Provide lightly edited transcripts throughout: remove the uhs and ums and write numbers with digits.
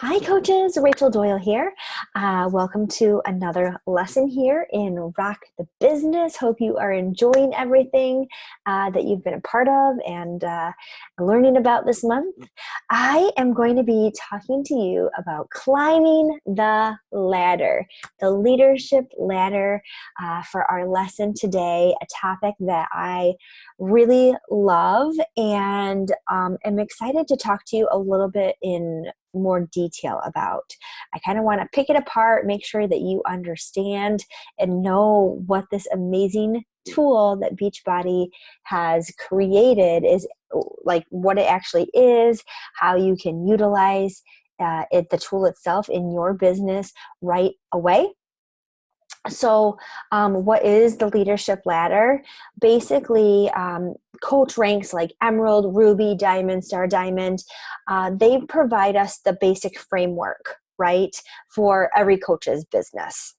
Hi, coaches. Rachel Doyle here. Welcome to another lesson here in Rock the Business. Hope you are enjoying everything that you've been a part of and learning about this month. I am going to be talking to you about climbing the ladder, the leadership ladder for our lesson today, a topic that I really love and am excited to talk to you a little bit in more detail about. I kind of want to pick it apart, make sure that you understand and know what this amazing tool that Beachbody has created is, like what it actually is, how you can utilize the tool itself in your business right away. So what is the leadership ladder? Basically, coach ranks like Emerald, Ruby, Diamond, Star Diamond, they provide us the basic framework, right, for every coach's business.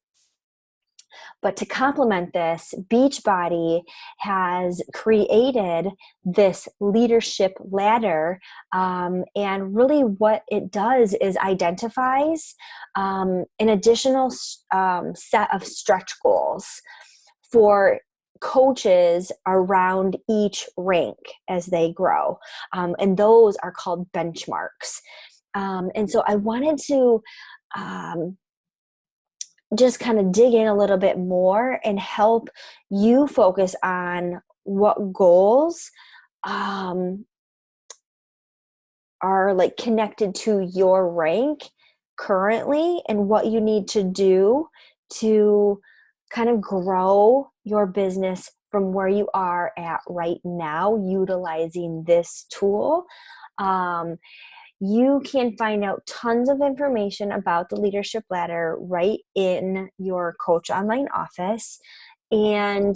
But to complement this, Beachbody has created this leadership ladder, and really what it does is identifies an additional set of stretch goals for coaches around each rank as they grow. And those are called benchmarks. And so I wanted to just kind of dig in a little bit more and help you focus on what goals are like connected to your rank currently and what you need to do to kind of grow your business from where you are at right now utilizing this tool. You can find out tons of information about the leadership ladder right in your Coach Online office. And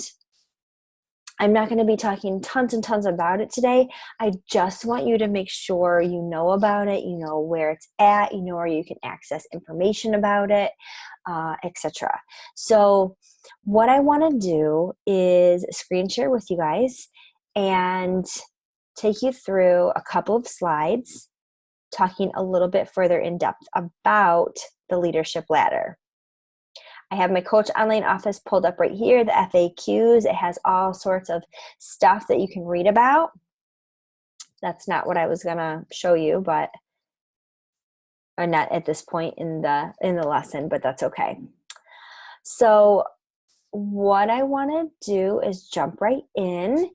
I'm not going to be talking tons and tons about it today. I just want you to make sure you know about it, you know where it's at, you know where you can access information about it, etc. So what I want to do is screen share with you guys and take you through a couple of slides talking a little bit further in depth about the leadership ladder. I have my Coach Online office pulled up right here, the FAQs. It has all sorts of stuff that you can read about. That's not what I was going to show you, but or not at this point in the lesson, but that's okay. So what I want to do is jump right in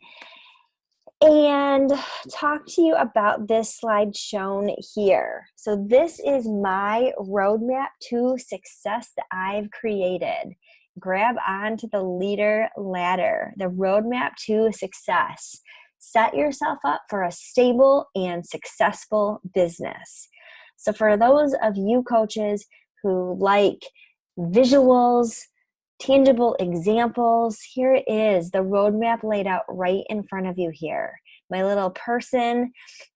and talk to you about this slide shown here. So this is my roadmap to success that I've created. Grab onto the leader ladder, the roadmap to success. Set yourself up for a stable and successful business. So for those of you coaches who like visuals, tangible examples, here it is, the roadmap laid out right in front of you here. My little person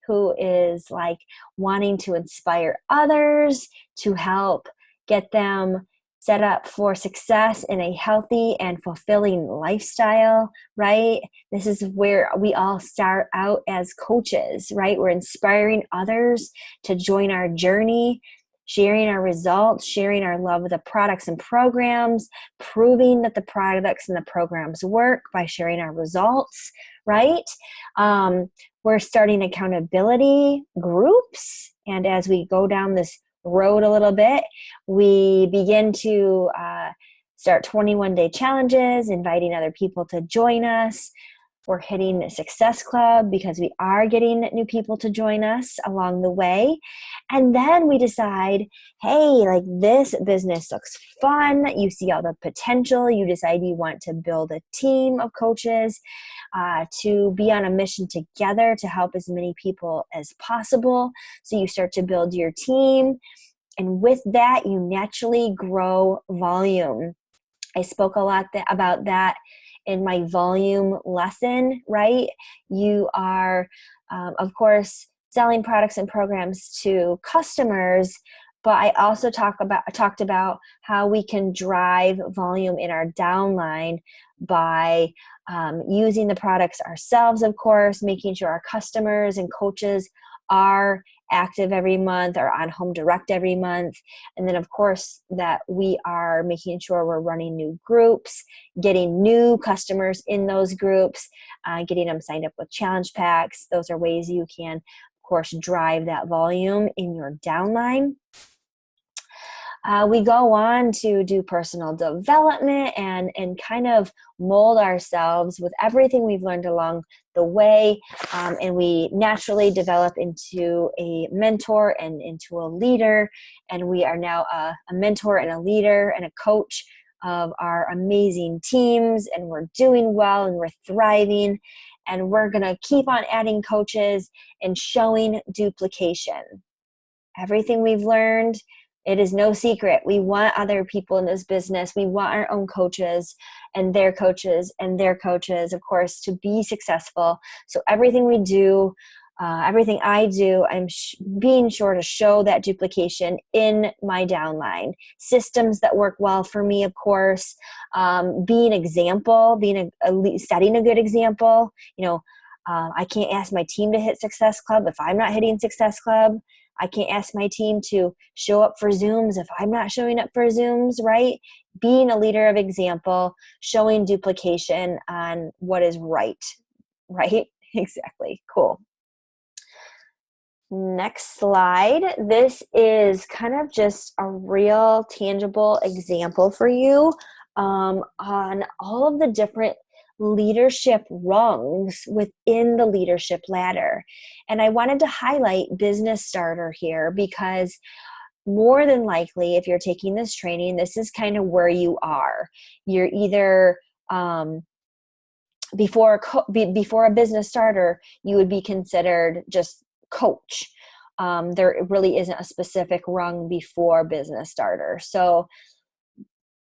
who is like wanting to inspire others to help get them set up for success in a healthy and fulfilling lifestyle, right? This is where we all start out as coaches, right? We're inspiring others to join our journey, sharing our results, sharing our love of the products and programs, proving that the products and the programs work by sharing our results, right? We're starting accountability groups. And as we go down this road a little bit, we begin to start 21-day challenges, inviting other people to join us. We're hitting Success Club because we are getting new people to join us along the way. And then we decide, hey, like this business looks fun. You see all the potential. You decide you want to build a team of coaches to be on a mission together to help as many people as possible. So you start to build your team. And with that, you naturally grow volume. I spoke a lot about that in my volume lesson, right? You are, of course, selling products and programs to customers, but I also talked about how we can drive volume in our downline by using the products ourselves, of course, making sure our customers and coaches are active every month or on home direct every month. And then of course that we are making sure we're running new groups, getting new customers in those groups, getting them signed up with challenge packs. Those are ways you can, of course, drive that volume in your downline. We go on to do personal development and kind of mold ourselves with everything we've learned along the way. And we naturally develop into a mentor and into a leader. And we are now a mentor and a leader and a coach of our amazing teams. And we're doing well and we're thriving. And we're going to keep on adding coaches and showing duplication. Everything we've learned, it is no secret. We want other people in this business. We want our own coaches and their coaches and their coaches, of course, to be successful. So everything we do, everything I do, I'm being sure to show that duplication in my downline. Systems that work well for me, of course, being example, setting a good example. I can't ask my team to hit Success Club if I'm not hitting Success Club. I can't ask my team to show up for Zooms if I'm not showing up for Zooms, right? Being a leader of example, showing duplication on what is right? Exactly. Cool. Next slide. This is kind of just a real tangible example for you on all of the different leadership rungs within the leadership ladder. And I wanted to highlight Business Starter here because more than likely, if you're taking this training, this is kind of where you are. You're either before a Business Starter, you would be considered just coach. There really isn't a specific rung before Business Starter. So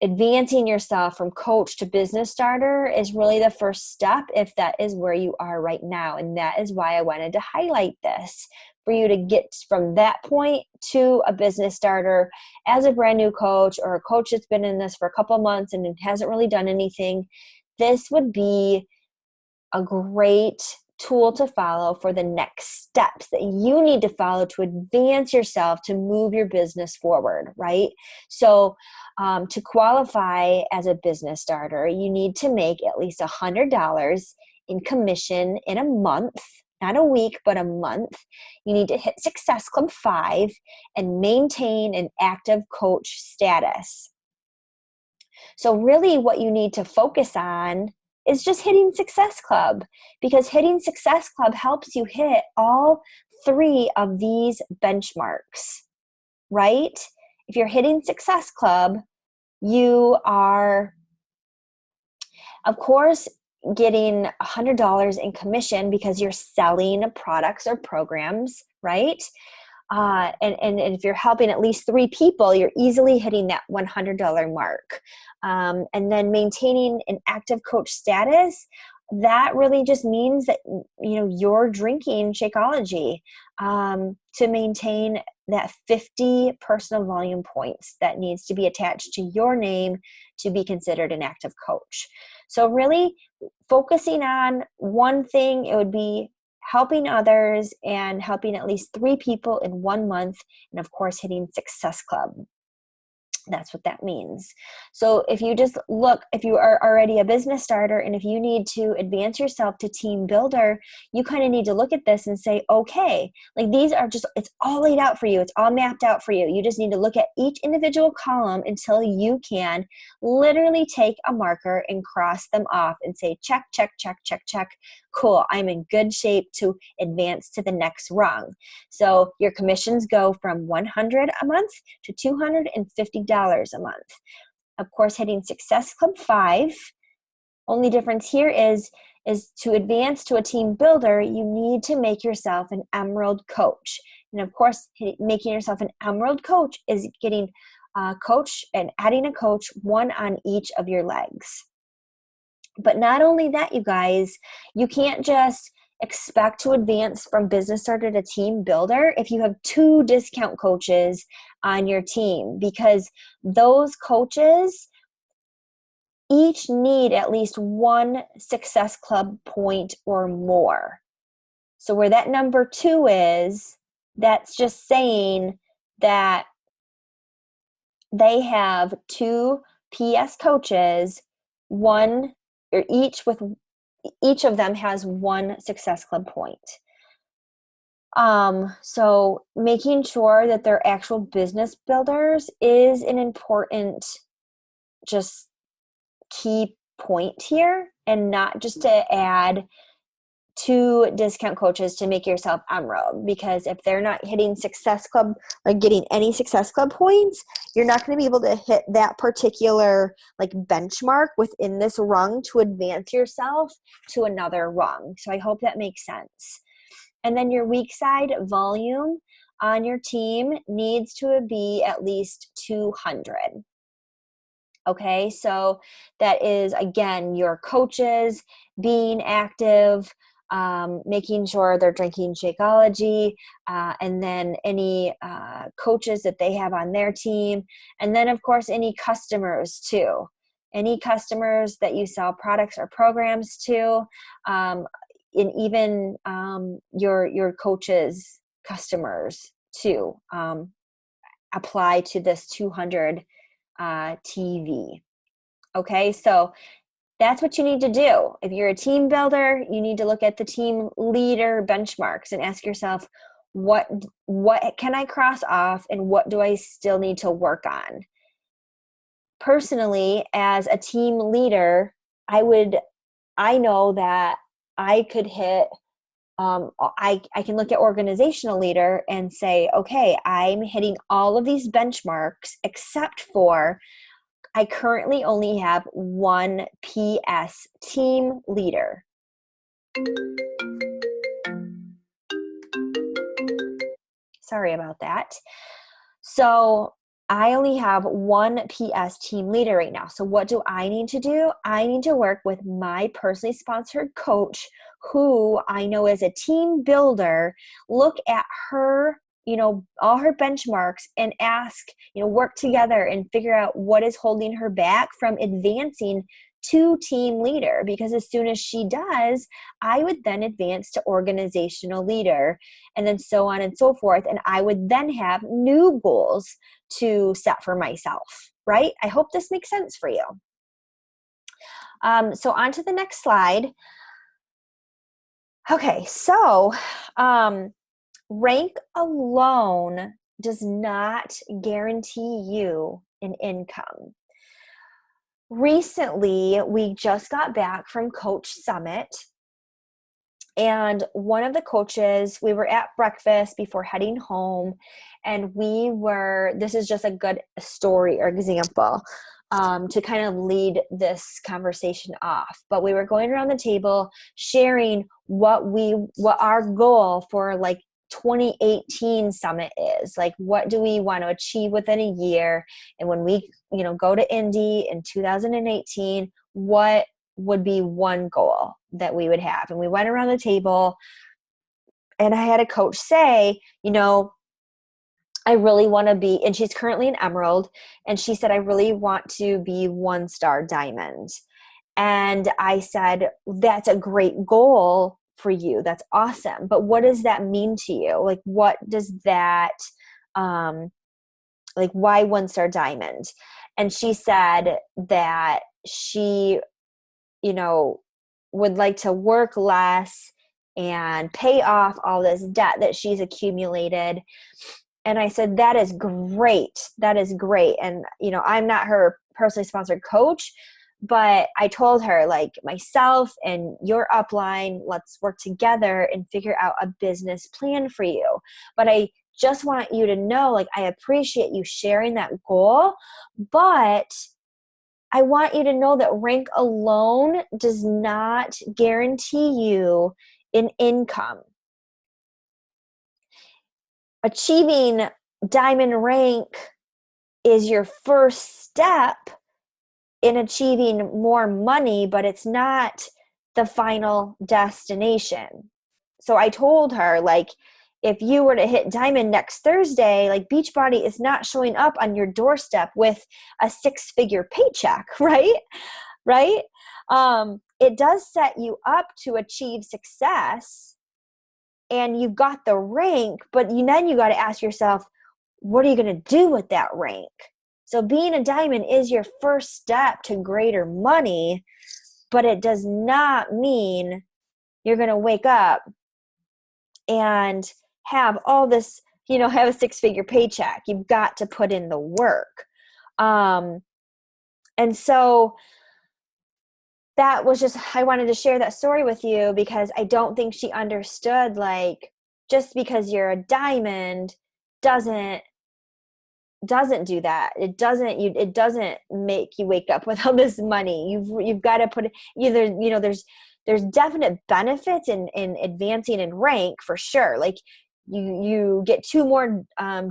advancing yourself from coach to Business Starter is really the first step if that is where you are right now. And that is why I wanted to highlight this for you to get from that point to a Business Starter as a brand new coach or a coach that's been in this for a couple of months and hasn't really done anything. This would be a great tool to follow for the next steps that you need to follow to advance yourself, to move your business forward, right? So to qualify as a Business Starter, you need to make at least $100 in commission in a month, not a week, but a month. You need to hit Success Club 5 and maintain an active coach status. So really what you need to focus on is just hitting Success Club, because hitting Success Club helps you hit all 3 of these benchmarks, right? If you're hitting Success Club, you are, of course, getting $100 in commission because you're selling products or programs, right? And if you're helping at least 3 people, you're easily hitting that $100 mark. And then maintaining an active coach status, that really just means that you're drinking Shakeology to maintain that 50 personal volume points that needs to be attached to your name to be considered an active coach. So really focusing on one thing, it would be helping others and helping at least 3 people in 1 month, and of course hitting Success Club. That's what that means. So if you are already a Business Starter and if you need to advance yourself to Team Builder, you kind of need to look at this and say, okay, like these are it's all laid out for you. It's all mapped out for you. You just need to look at each individual column until you can literally take a marker and cross them off and say, check, check, check, check, check. Cool. I'm in good shape to advance to the next rung. So your commissions go from $100 a month to $250 a month. Of course, hitting Success Club 5. Only difference here is to advance to a Team Builder, you need to make yourself an Emerald coach. And of course, making yourself an Emerald coach is getting a coach and adding a coach, 1 on each of your legs. But not only that, you guys, you can't just expect to advance from Business Starter to Team Builder if you have 2 discount coaches on your team, because those coaches each need at least 1 Success Club point or more. So where that number 2 is, That's just saying that they have 2 PS coaches, one or each of them has 1 Success Club point. So making sure that they're actual business builders is an important just key point here, and not just to add 2 discount coaches to make yourself emerald, because if they're not hitting Success Club, like getting any Success Club points, you're not going to be able to hit that particular like benchmark within this rung to advance yourself to another rung. So I hope that makes sense. And then your weak side volume on your team needs to be at least 200. Okay, so that is, again, your coaches being active, making sure they're drinking Shakeology, and then any coaches that they have on their team. And then, of course, any customers too. Any customers that you sell products or programs to, and even your coaches' customers too, apply to this 200 TV. Okay, so that's what you need to do. If you're a team builder, you need to look at the team leader benchmarks and ask yourself, what can I cross off and what do I still need to work on? Personally, as a team leader, I know that I could hit I can look at organizational leader and say, okay, I'm hitting all of these benchmarks except for I currently only have 1 PS team leader. Sorry about that. So I only have 1 PS team leader right now. So what do I need to do? I need to work with my personally sponsored coach, who I know is a team builder, look at her, all her benchmarks and ask, work together and figure out what is holding her back from advancing to team leader. Because as soon as she does, I would then advance to organizational leader, and then so on and so forth. And I would then have new goals to set for myself, right? I hope this makes sense for you. So on to the next slide. Okay, so rank alone does not guarantee you an income. Recently, we just got back from Coach Summit, and one of the coaches, we were at breakfast before heading home, and this is just a good story or example to kind of lead this conversation off. But we were going around the table sharing what our goal for like 2018 summit is. Like, what do we want to achieve within a year? And when we, go to Indy in 2018, what would be one goal that we would have? And we went around the table, and I had a coach say, I really want to be, and she's currently an emerald, and she said, I really want to be 1-star diamond. And I said, that's a great goal for you. That's awesome. But what does that mean to you? Like, what does that, like, why 1-star diamond? And she said that she, would like to work less and pay off all this debt that she's accumulated. And I said, that is great. That is great. And, I'm not her personally sponsored coach, but I told her, like, myself and your upline, let's work together and figure out a business plan for you. But I just want you to know, like, I appreciate you sharing that goal, but I want you to know that rank alone does not guarantee you an income. Achieving diamond rank is your first step in achieving more money, but it's not the final destination. So I told her, like, if you were to hit diamond next Thursday, like, Beachbody is not showing up on your doorstep with a 6-figure paycheck, right? Right? It does set you up to achieve success, and you've got the rank, but then you got to ask yourself, what are you going to do with that rank? So being a diamond is your first step to greater money, but it does not mean you're going to wake up and have all this, have a 6-figure paycheck. You've got to put in the work. And so that was just, I wanted to share that story with you because I don't think she understood, like, just because you're a diamond doesn't do that. It doesn't make you wake up with all this money. You've got to put it either, there's definite benefits in advancing in rank for sure. Like you get 2 more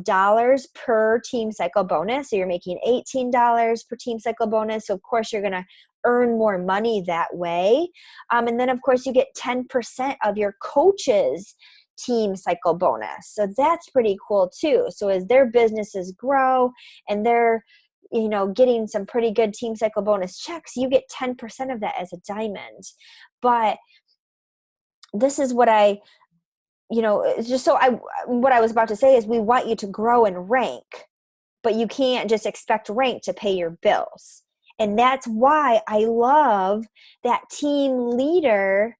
dollars per team cycle bonus. So you're making $18 per team cycle bonus. So of course you're going to earn more money that way. And then of course you get 10% of your coaches team cycle bonus. So that's pretty cool too. So as their businesses grow and they're, getting some pretty good team cycle bonus checks, you get 10% of that as a diamond. But this is what what I was about to say is we want you to grow in rank, but you can't just expect rank to pay your bills. And that's why I love that team leader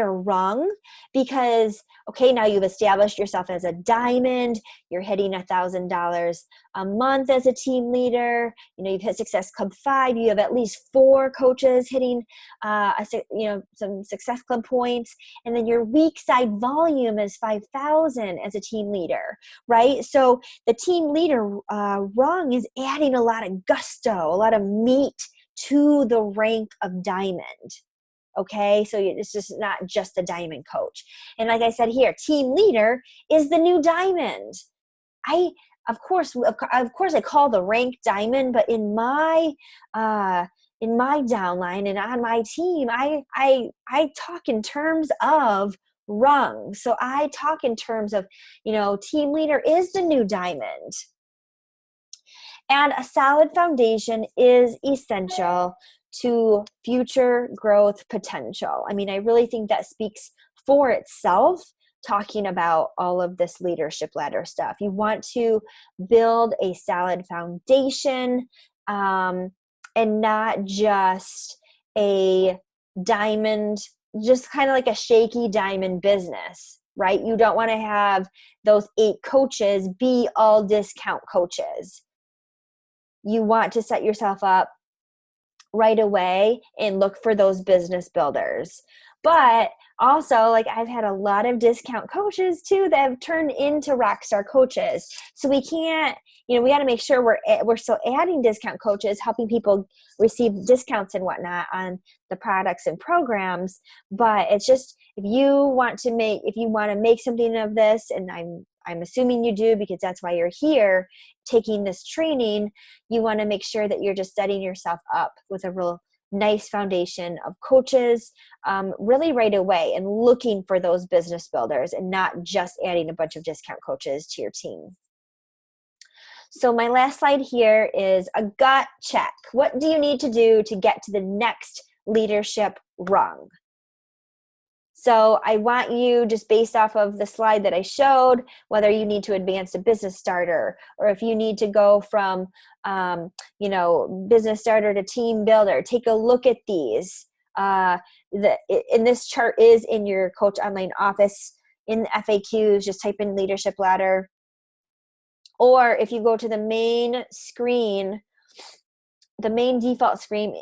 rung, because okay, now you've established yourself as a diamond, you're hitting $1,000 a month as a team leader, you've hit Success Club 5, you have at least 4 coaches hitting some Success Club points, and then your week side volume is 5,000 as a team leader, right? So the team leader rung is adding a lot of gusto, a lot of meat to the rank of diamond. Okay, so it's just not just a diamond coach. And like I said here, team leader is the new diamond. Of course I call the rank diamond, but in my downline and on my team, I talk in terms of rung. So I talk in terms of, team leader is the new diamond. And a solid foundation is essential to future growth potential. I mean, I really think that speaks for itself, talking about all of this leadership ladder stuff. You want to build a solid foundation, and not just a diamond, just kind of like a shaky diamond business, right? You don't want to have those 8 coaches be all discount coaches. You want to set yourself up right away and look for those business builders. But also, like, I've had a lot of discount coaches too that have turned into rockstar coaches. So we can't, we got to make sure we're still adding discount coaches, helping people receive discounts and whatnot on the products and programs. But it's just, if you want to make something of this, and I'm assuming you do because that's why you're here taking this training, you want to make sure that you're just setting yourself up with a real nice foundation of coaches really right away, and looking for those business builders and not just adding a bunch of discount coaches to your team. So my last slide here is a gut check. What do you need to do to get to the next leadership rung? So I want you, just based off of the slide that I showed, whether you need to advance to business starter, or if you need to go from, business starter to team builder, take a look at these. And this chart is in your Coach Online Office in the FAQs. Just type in leadership ladder. Or if you go to the main screen, the main default screen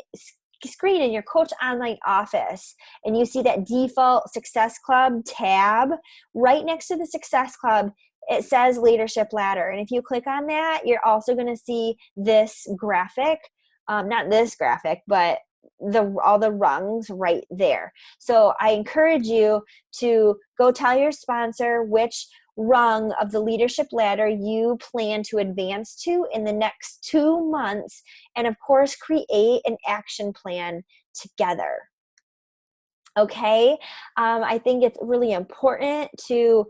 in your Coach Online Office, and you see that default Success Club tab, right next to the Success Club, it says Leadership Ladder. And if you click on that, you're also going to see this graphic, not this graphic, but all the rungs right there. So I encourage you to go tell your sponsor which rung of the leadership ladder you plan to advance to in the next 2 months, and of course create an action plan together. Okay, I think it's really important to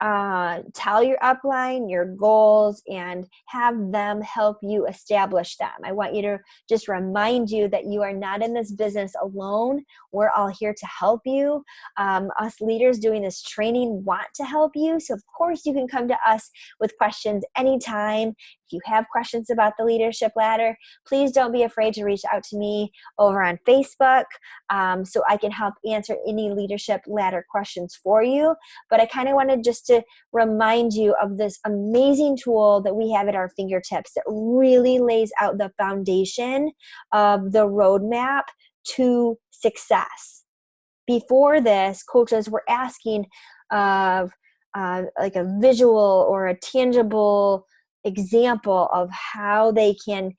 tell your upline your goals and have them help you establish them. I want you to just remind you that you are not in this business alone. We're all here to help you. Us leaders doing this training want to help you. So of course you can come to us with questions anytime. If you have questions about the leadership ladder, please don't be afraid to reach out to me over on Facebook, so I can help answer any leadership ladder questions for you. But I kind of wanted just to remind you of this amazing tool that we have at our fingertips that really lays out the foundation of the roadmap to success. Before this, coaches were asking of like a visual or a tangible example of how they can,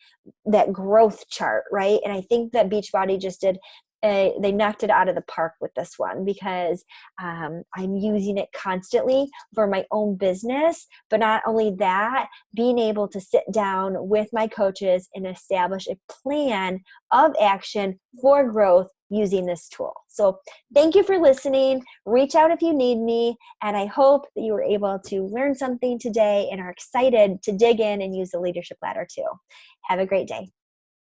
that growth chart, right? And I think that Beachbody just did they knocked it out of the park with this one, because I'm using it constantly for my own business. But not only that, being able to sit down with my coaches and establish a plan of action for growth using this tool. So thank you for listening. Reach out if you need me. And I hope that you were able to learn something today and are excited to dig in and use the leadership ladder too. Have a great day.